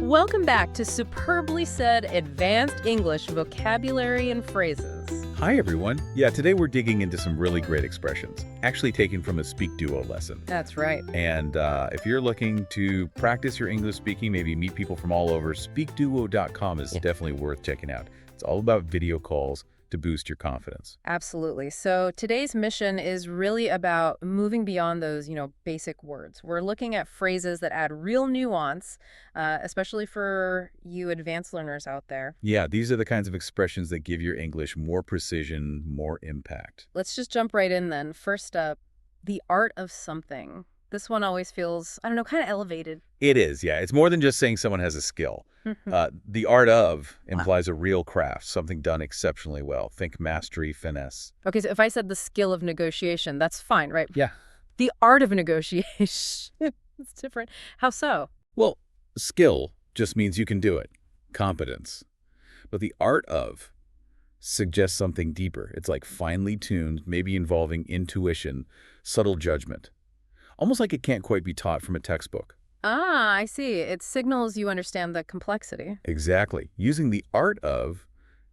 Welcome back to Superbly Said Advanced English Vocabulary and Phrases. Hi, everyone. Yeah, today we're digging into some really great expressions, actually taken from a SpeakDuo lesson. That's right. And if you're looking to practice your English speaking, maybe meet people from all over, SpeakDuo.com is definitely worth checking out. It's all about video calls to boost your confidence. Absolutely. So today's mission is really about moving beyond those, basic words. We're looking at phrases that add real nuance, especially for you advanced learners out there. Yeah, these are the kinds of expressions that give your English more precision, more impact. Let's just jump right in then. First up, the art of something. This one always feels, kind of elevated. It is, yeah. It's more than just saying someone has a skill. The art of implies a real craft, something done exceptionally well. Think mastery, finesse. Okay, so if I said the skill of negotiation, that's fine, right? Yeah. The art of negotiation. It's different. How so? Well, skill just means you can do it. Competence. But the art of suggests something deeper. It's like finely tuned, maybe involving intuition, subtle judgment. Almost like it can't quite be taught from a textbook. Ah, I see. It signals you understand the complexity. Exactly. Using the art of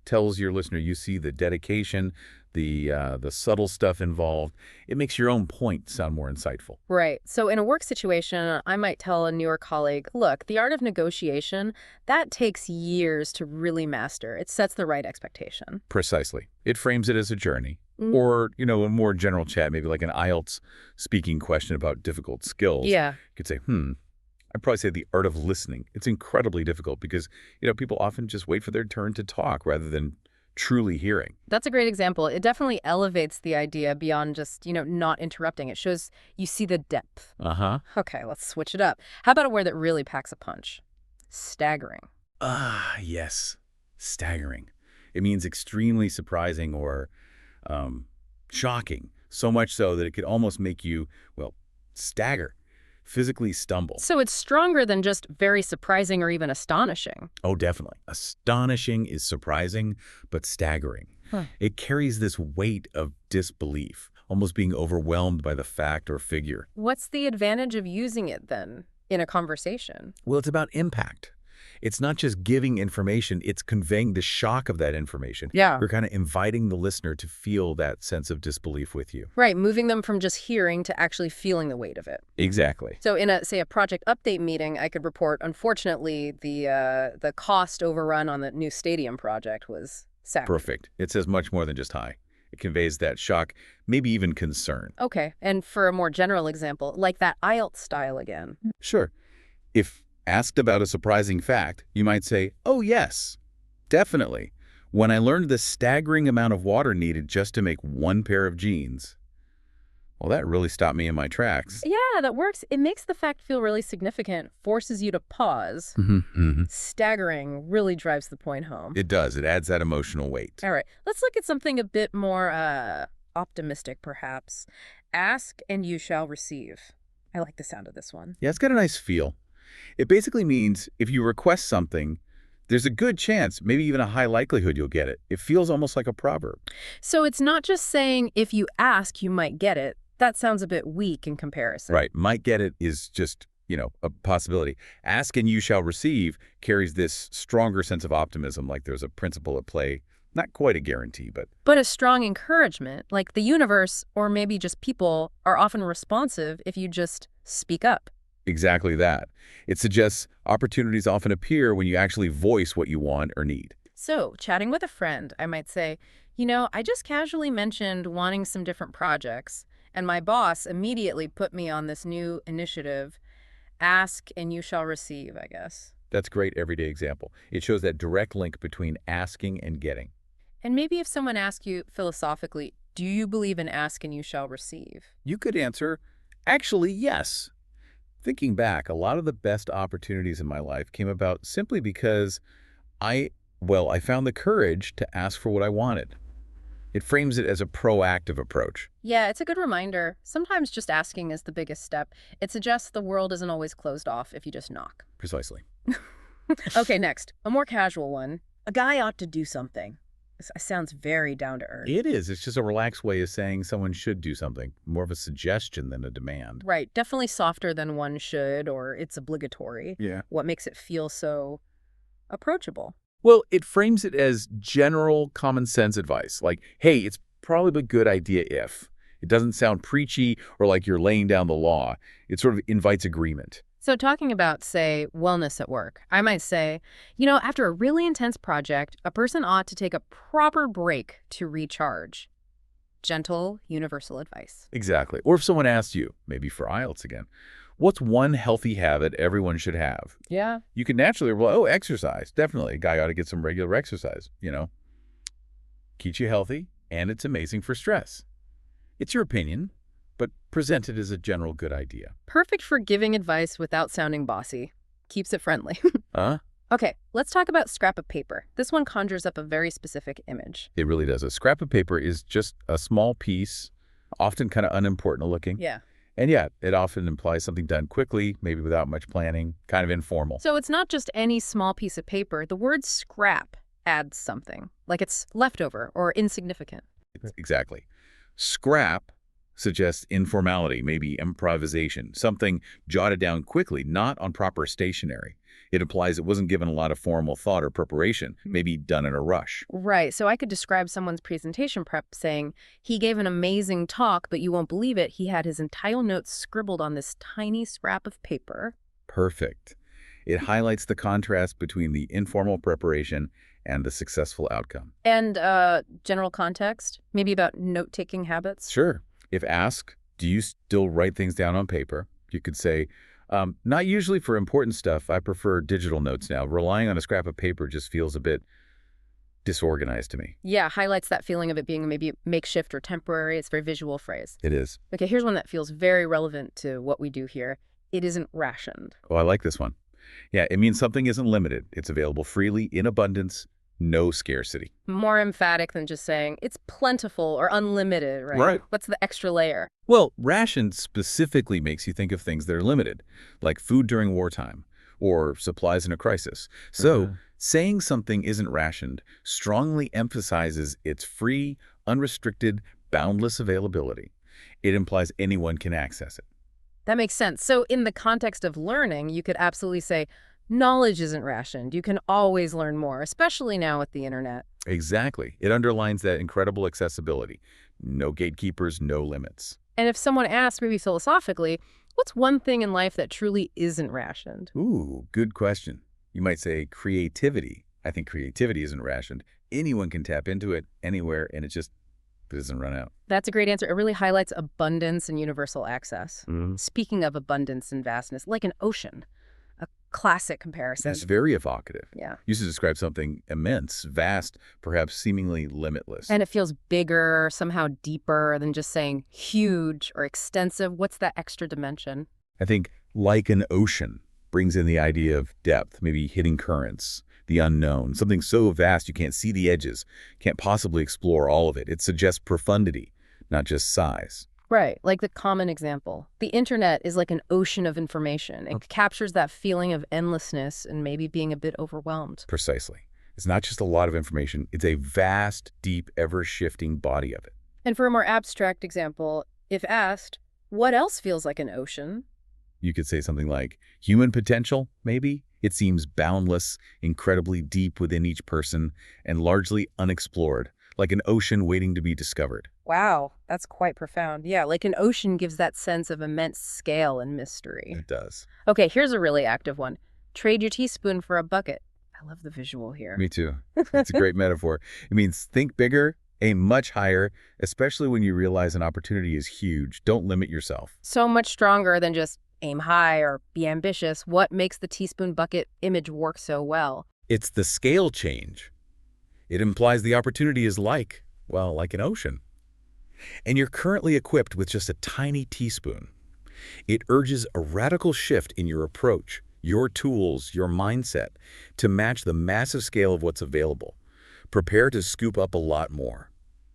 tells your listener you see the dedication, the subtle stuff involved. It makes your own point sound more insightful. Right. So in a work situation, I might tell a newer colleague, look, the art of negotiation, that takes years to really master. It sets the right expectation. Precisely. It frames it as a journey. Or, a more general chat, maybe like an IELTS speaking question about difficult skills. Yeah. You could say, I'd probably say the art of listening. It's incredibly difficult because, people often just wait for their turn to talk rather than truly hearing. That's a great example. It definitely elevates the idea beyond just, not interrupting. It shows you see the depth. Uh-huh. Okay, let's switch it up. How about a word that really packs a punch? Staggering. Ah, yes. Staggering. It means extremely surprising or shocking, so much so that it could almost make you, stagger, physically stumble. So it's stronger than just very surprising or even astonishing. Oh, definitely. Astonishing is surprising, but staggering. It carries this weight of disbelief, almost being overwhelmed by the fact or figure. What's the advantage of using it then in a conversation? Well, it's about impact. It's not just giving information, it's conveying the shock of that information. Yeah. You're kind of inviting the listener to feel that sense of disbelief with you. Right, moving them from just hearing to actually feeling the weight of it. Exactly. So in a project update meeting, I could report, unfortunately, the cost overrun on the new stadium project was sacked. Perfect. It says much more than just hi. It conveys that shock, maybe even concern. Okay, and for a more general example, like that IELTS style again. Sure. If asked about a surprising fact, you might say, oh, yes, definitely. When I learned the staggering amount of water needed just to make one pair of jeans, well, that really stopped me in my tracks. Yeah, that works. It makes the fact feel really significant, forces you to pause. Staggering really drives the point home. It does. It adds that emotional weight. All right, let's look at something a bit more optimistic, perhaps. Ask and you shall receive. I like the sound of this one. Yeah, it's got a nice feel. It basically means if you request something, there's a good chance, maybe even a high likelihood you'll get it. It feels almost like a proverb. So it's not just saying if you ask, you might get it. That sounds a bit weak in comparison. Right. Might get it is just, a possibility. Ask and you shall receive carries this stronger sense of optimism, like there's a principle at play. Not quite a guarantee, but... But a strong encouragement, like the universe or maybe just people are often responsive if you just speak up. Exactly that. It suggests opportunities often appear when you actually voice what you want or need. So, chatting with a friend, I might say, I just casually mentioned wanting some different projects, and my boss immediately put me on this new initiative. Ask and you shall receive, I guess. That's a great everyday example. It shows that direct link between asking and getting. And maybe if someone asks you philosophically, do you believe in ask and you shall receive? You could answer, actually, yes. Thinking back, a lot of the best opportunities in my life came about simply because I found the courage to ask for what I wanted. It frames it as a proactive approach. Yeah, it's a good reminder. Sometimes just asking is the biggest step. It suggests the world isn't always closed off if you just knock. Precisely. Okay, next. A more casual one. A guy ought to do something. Sounds very down to earth. It is. It's just a relaxed way of saying someone should do something, more of a suggestion than a demand. Right. Definitely softer than one should or it's obligatory. Yeah. What makes it feel so approachable? Well, it frames it as general common sense advice, like, hey, it's probably a good idea if. It doesn't sound preachy or like you're laying down the law. It sort of invites agreement. So talking about, say, wellness at work, I might say, after a really intense project, a person ought to take a proper break to recharge. Gentle, universal advice. Exactly. Or if someone asks you, maybe for IELTS again, what's one healthy habit everyone should have? Yeah. You can naturally reply, oh, exercise. Definitely. A guy ought to get some regular exercise. Keeps you healthy, and it's amazing for stress. It's your opinion, but present it as a general good idea. Perfect for giving advice without sounding bossy. Keeps it friendly. Huh? Okay, let's talk about scrap of paper. This one conjures up a very specific image. It really does. A scrap of paper is just a small piece, often kind of unimportant looking. Yeah. And yet, it often implies something done quickly, maybe without much planning, kind of informal. So it's not just any small piece of paper. The word scrap adds something, like it's leftover or insignificant. Exactly. Scrap suggests informality, maybe improvisation, something jotted down quickly, not on proper stationery. It implies it wasn't given a lot of formal thought or preparation, maybe done in a rush. Right, so I could describe someone's presentation prep saying, he gave an amazing talk, but you won't believe it, he had his entire notes scribbled on this tiny scrap of paper. Perfect. It highlights the contrast between the informal preparation and the successful outcome. And general context, maybe about note-taking habits? Sure. If asked, do you still write things down on paper? You could say, not usually for important stuff. I prefer digital notes now. Relying on a scrap of paper just feels a bit disorganized to me. Yeah, highlights that feeling of it being maybe makeshift or temporary. It's a very visual phrase. It is. Okay, here's one that feels very relevant to what we do here. It isn't rationed. Oh, I like this one. Yeah, it means something isn't limited. It's available freely, in abundance, no scarcity. More emphatic than just saying it's plentiful or unlimited, right? Right. What's the extra layer? Well, rationed specifically makes you think of things that are limited, like food during wartime or supplies in a crisis. So, saying something isn't rationed strongly emphasizes its free, unrestricted, boundless availability. It implies anyone can access it. That makes sense. So in the context of learning, you could absolutely say, knowledge isn't rationed. You can always learn more, especially now with the internet. Exactly. It underlines that incredible accessibility. No gatekeepers, no limits. And if someone asks, maybe philosophically, what's one thing in life that truly isn't rationed? Ooh, good question. You might say creativity. I think creativity isn't rationed. Anyone can tap into it anywhere, and it doesn't run out. That's a great answer. It really highlights abundance and universal access. Mm-hmm. Speaking of abundance and vastness, like an ocean, a classic comparison. It's very evocative. Yeah. Used to describe something immense, vast, perhaps seemingly limitless. And it feels bigger, somehow deeper than just saying huge or extensive. What's that extra dimension? I think like an ocean brings in the idea of depth, maybe hidden currents, the unknown, something so vast you can't see the edges, can't possibly explore all of it. It suggests profundity, not just size. Right, like the common example. The internet is like an ocean of information. It captures that feeling of endlessness and maybe being a bit overwhelmed. Precisely. It's not just a lot of information. It's a vast, deep, ever-shifting body of it. And for a more abstract example, if asked, what else feels like an ocean? You could say something like, human potential, maybe? It seems boundless, incredibly deep within each person, and largely unexplored, like an ocean waiting to be discovered. Wow, that's quite profound. Yeah, like an ocean gives that sense of immense scale and mystery. It does. Okay, here's a really active one. Trade your teaspoon for a bucket. I love the visual here. Me too. It's a great metaphor. It means think bigger, aim much higher, especially when you realize an opportunity is huge. Don't limit yourself. So much stronger than just aim high or be ambitious. What makes the teaspoon bucket image work so well? It's the scale change. It implies the opportunity is like an ocean. And you're currently equipped with just a tiny teaspoon. It urges a radical shift in your approach, your tools, your mindset, to match the massive scale of what's available. Prepare to scoop up a lot more.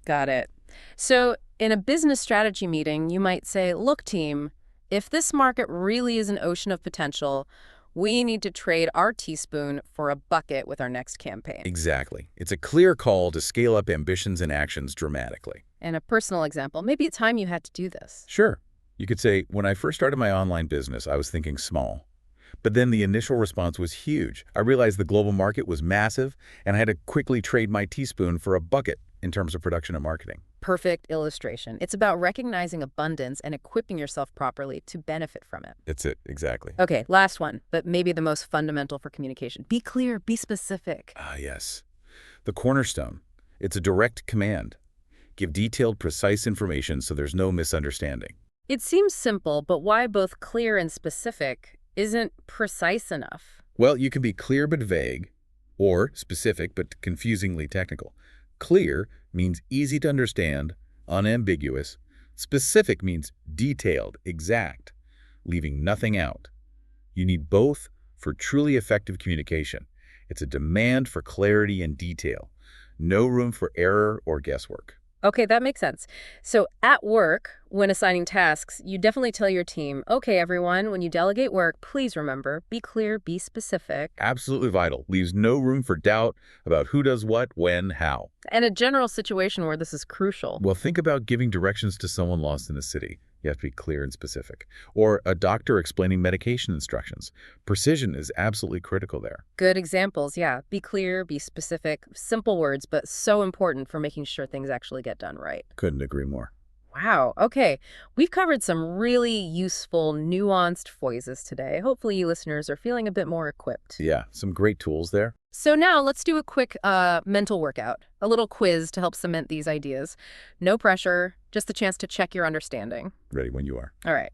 Got it. So in a business strategy meeting, you might say, look, team, if this market really is an ocean of potential, We need to trade our teaspoon for a bucket with our next campaign. Exactly. It's a clear call to scale up ambitions and actions dramatically. And a personal example, maybe a time you had to do this. Sure. You could say, when I first started my online business, I was thinking small. But then the initial response was huge. I realized the global market was massive, and I had to quickly trade my teaspoon for a bucket in terms of production and marketing. Perfect illustration. It's about recognizing abundance and equipping yourself properly to benefit from it. That's it, exactly. Okay, last one, but maybe the most fundamental for communication. Be clear, be specific. Ah, yes. The cornerstone. It's a direct command. Give detailed, precise information so there's no misunderstanding. It seems simple, but why both clear and specific isn't precise enough? Well, you can be clear but vague, or specific but confusingly technical. Clear means easy to understand, unambiguous. Specific means detailed, exact, leaving nothing out. You need both for truly effective communication. It's a demand for clarity and detail. No room for error or guesswork. Okay, that makes sense. So at work, when assigning tasks, you definitely tell your team, okay, everyone, when you delegate work, please remember, be clear, be specific. Absolutely vital. Leaves no room for doubt about who does what, when, how. And a general situation where this is crucial. Well, think about giving directions to someone lost in the city. You have to be clear and specific. Or a doctor explaining medication instructions. Precision is absolutely critical there. Good examples, yeah. Be clear, be specific, simple words, but so important for making sure things actually get done right. Couldn't agree more. Wow, okay. We've covered some really useful, nuanced phrases today. Hopefully you listeners are feeling a bit more equipped. Yeah, some great tools there. So now let's do a quick mental workout, a little quiz to help cement these ideas. No pressure, just a chance to check your understanding. Ready when you are. All right.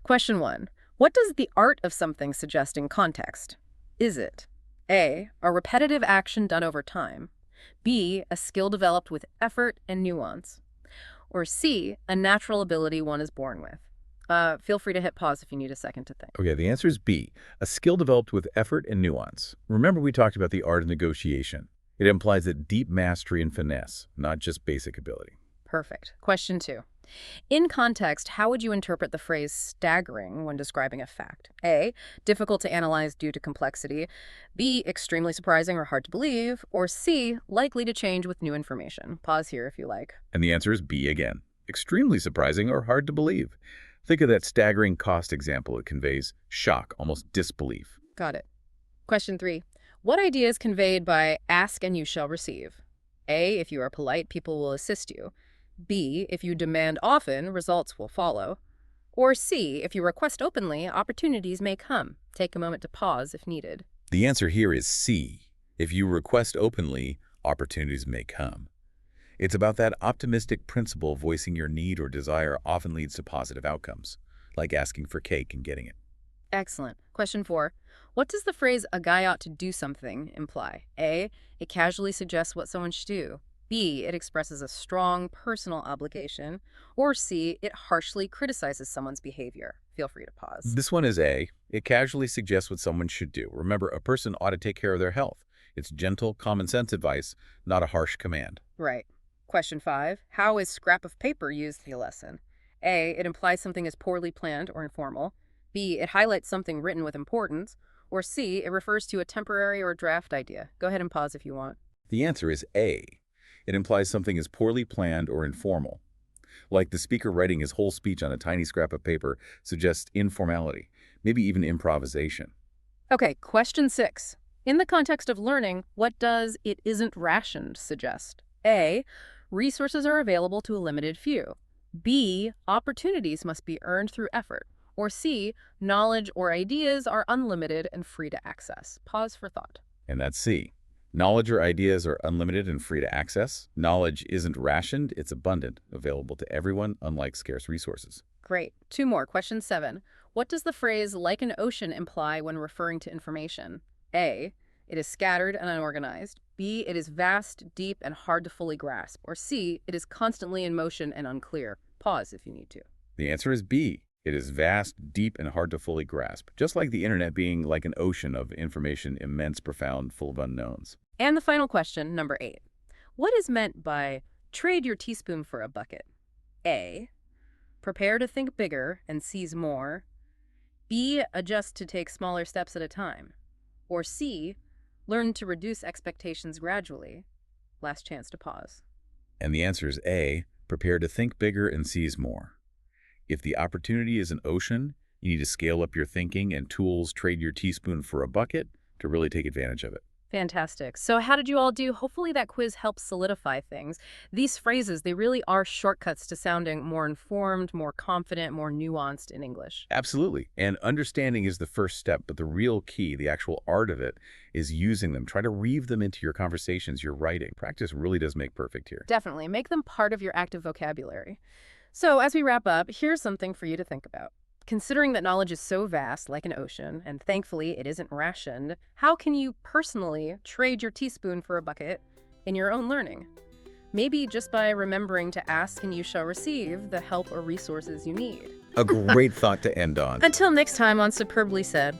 Question 1. What does the art of something suggest in context? Is it A, a repetitive action done over time, B, a skill developed with effort and nuance, or C, a natural ability one is born with? Feel free to hit pause if you need a second to think. Okay, the answer is B, a skill developed with effort and nuance. Remember we talked about the art of negotiation. It implies that deep mastery and finesse, not just basic ability. Perfect. Question 2. In context, how would you interpret the phrase staggering when describing a fact? A, difficult to analyze due to complexity, B, extremely surprising or hard to believe, or C, likely to change with new information? Pause here if you like. And the answer is B again, extremely surprising or hard to believe. Think of that staggering cost example. It conveys shock, almost disbelief. Got it. Question 3. What idea is conveyed by ask and you shall receive? A, if you are polite, people will assist you. B, if you demand often, results will follow. Or C, if you request openly, opportunities may come. Take a moment to pause if needed. The answer here is C. If you request openly, opportunities may come. It's about that optimistic principle voicing your need or desire often leads to positive outcomes, like asking for cake and getting it. Excellent. Question 4. What does the phrase a guy ought to do something imply? A, it casually suggests what someone should do. B, it expresses a strong personal obligation. Or C, it harshly criticizes someone's behavior. Feel free to pause. This one is A. It casually suggests what someone should do. Remember, a person ought to take care of their health. It's gentle, common sense advice, not a harsh command. Right. Question 5. How is scrap of paper used in the lesson? A, it implies something is poorly planned or informal. B, it highlights something written with importance. Or C, it refers to a temporary or draft idea. Go ahead and pause if you want. The answer is A. It implies something is poorly planned or informal. Like the speaker writing his whole speech on a tiny scrap of paper suggests informality, maybe even improvisation. Okay, question 6. In the context of learning, what does it isn't rationed suggest? A, resources are available to a limited few. B, opportunities must be earned through effort. Or C, knowledge or ideas are unlimited and free to access. Pause for thought. And that's C. Knowledge or ideas are unlimited and free to access. Knowledge isn't rationed, it's abundant, available to everyone, unlike scarce resources. Great. 2 more. Question 7. What does the phrase like an ocean imply when referring to information? A, it is scattered and unorganized. B, it is vast, deep, and hard to fully grasp. Or C, it is constantly in motion and unclear. Pause if you need to. The answer is B. It is vast, deep, and hard to fully grasp, just like the internet being like an ocean of information, immense, profound, full of unknowns. And the final question, number 8. What is meant by trade your teaspoon for a bucket? A, prepare to think bigger and seize more. B, adjust to take smaller steps at a time. Or C, learn to reduce expectations gradually. Last chance to pause. And the answer is A, prepare to think bigger and seize more. If the opportunity is an ocean, you need to scale up your thinking and tools, trade your teaspoon for a bucket to really take advantage of it. Fantastic. So how did you all do? Hopefully that quiz helps solidify things. These phrases, they really are shortcuts to sounding more informed, more confident, more nuanced in English. Absolutely. And understanding is the first step, but the real key, the actual art of it, is using them. Try to weave them into your conversations, your writing. Practice really does make perfect here. Definitely. Make them part of your active vocabulary. So as we wrap up, here's something for you to think about. Considering that knowledge is so vast, like an ocean, and thankfully it isn't rationed, how can you personally trade your teaspoon for a bucket in your own learning? Maybe just by remembering to ask and you shall receive the help or resources you need. A great thought to end on. Until next time on Superbly Said.